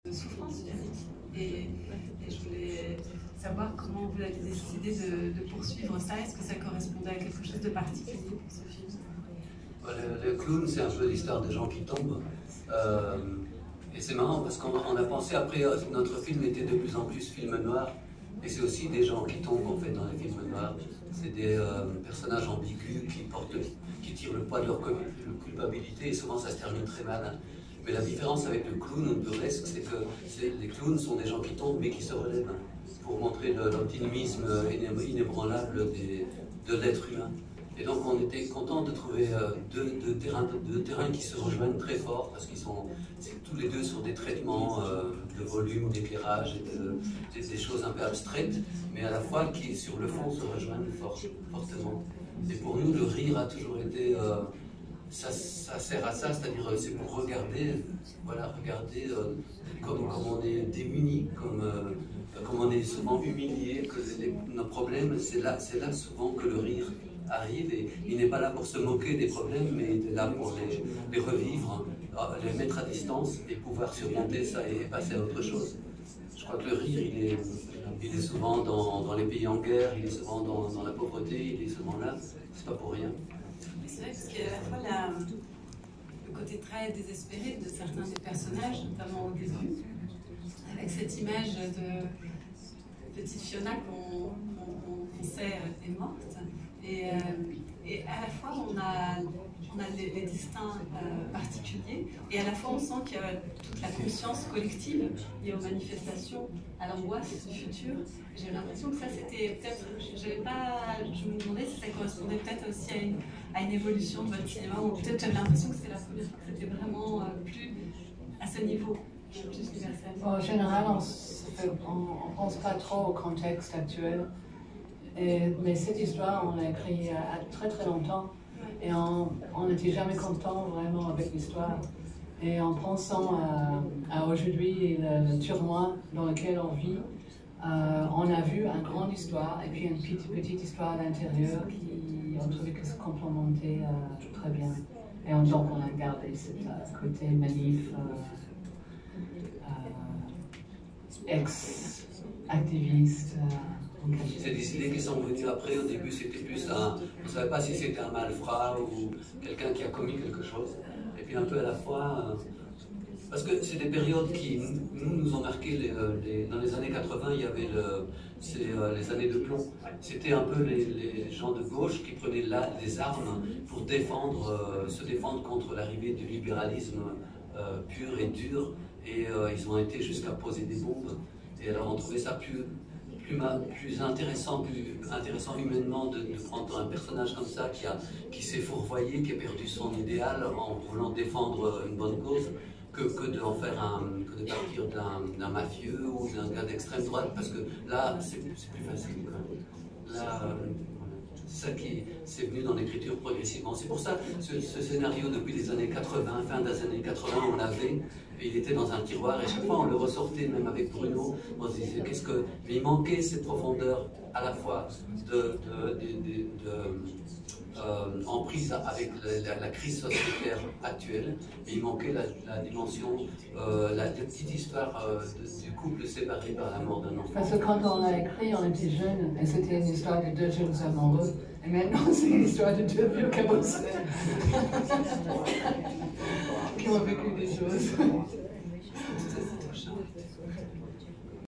de souffrance physique. Et je voulais savoir comment vous avez décidé de poursuivre ça. Est-ce que ça correspondait à quelque chose de particulier pour ce film? Le clown, c'est un peu l'histoire des gens qui tombent. Et c'est marrant parce qu'on a pensé après, notre film était de plus en plus film noir. Et c'est aussi des gens qui tombent en fait dans les films noirs. C'est des personnages ambigus qui tirent le poids de leur culpabilité et souvent ça se termine très mal. Mais la différence avec le clown ou le burlesque, c'est que les clowns sont des gens qui tombent mais qui se relèvent pour montrer l'optimisme inébranlable de l'être humain. Et donc on était content de trouver deux terrains qui se rejoignent très fort parce qu'ils sont tous les deux sur des traitements de volume, d'éclairage et des choses un peu abstraites, mais à la fois qui sur le fond se rejoignent fortement. Et pour nous, le rire a toujours été, ça sert à ça, c'est-à-dire c'est pour regarder, voilà, regarder comme on est démuni, comme on est souvent humilié, que nos problèmes, c'est là souvent que le rire arrive, et il n'est pas là pour se moquer des problèmes, mais il est là pour les revivre, les mettre à distance et pouvoir surmonter ça et passer à autre chose. Je crois que le rire, il est souvent dans les pays en guerre, il est souvent dans la pauvreté, il est souvent là, c'est pas pour rien. C'est vrai parce qu'il y a à la fois le côté très désespéré de certains des personnages, notamment au début, avec cette image de petite Fiona qu'on sait est morte. Et à la fois, on a les destins particuliers, et à la fois, on sent qu'il y a toute la conscience collective liée aux manifestations, à l'angoisse du futur. J'ai l'impression que ça, c'était peut-être... Je me demandais si ça correspondait peut-être aussi à une évolution de votre cinéma, ou peut-être j'avais l'impression que c'était la première fois que c'était vraiment plus à ce niveau, plus universel. En général, on ne pense pas trop au contexte actuel. Mais cette histoire, on l'a écrite il y a très très longtemps, et on n'était jamais content vraiment avec l'histoire. Et en pensant à aujourd'hui, le turmoil dans lequel on vit, on a vu une grande histoire et puis une petite histoire à l'intérieur qui on trouvait que se complémentait très bien. Et donc on a gardé ce côté manif, ex-activiste. C'est des idées qui sont venues après. Au début, c'était plus on ne savait pas si c'était un malfrat ou quelqu'un qui a commis quelque chose. Et puis un peu à la fois, parce que c'est des périodes qui nous ont marqué. Dans les années 80, il y avait les années de plomb. C'était un peu les gens de gauche qui prenaient les armes pour se défendre contre l'arrivée du libéralisme pur et dur. Et ils ont été jusqu'à poser des bombes. Et alors on trouvait ça plus intéressant humainement de prendre un personnage comme ça qui s'est fourvoyé, qui a perdu son idéal en voulant défendre une bonne cause, que de partir d'un mafieux ou d'un gars d'extrême droite, parce que là c'est plus facile. Là, c'est ça qui c'est venu dans l'écriture progressivement. C'est pour ça ce scénario depuis les années 80, fin des années 80, on l'avait, et il était dans un tiroir, et chaque fois on le ressortait, même avec Bruno, on se disait mais il manquait cette profondeur à la fois en prise avec la crise sociétaire actuelle, et il manquait la dimension, la petite histoire du couple séparé par la mort d'un enfant. Parce que quand on l'a écrit, on était jeunes, et c'était une histoire de deux jeunes amoureux, et maintenant c'est une histoire de deux vieux cabossés qui ont vécu des choses. C'est touchant.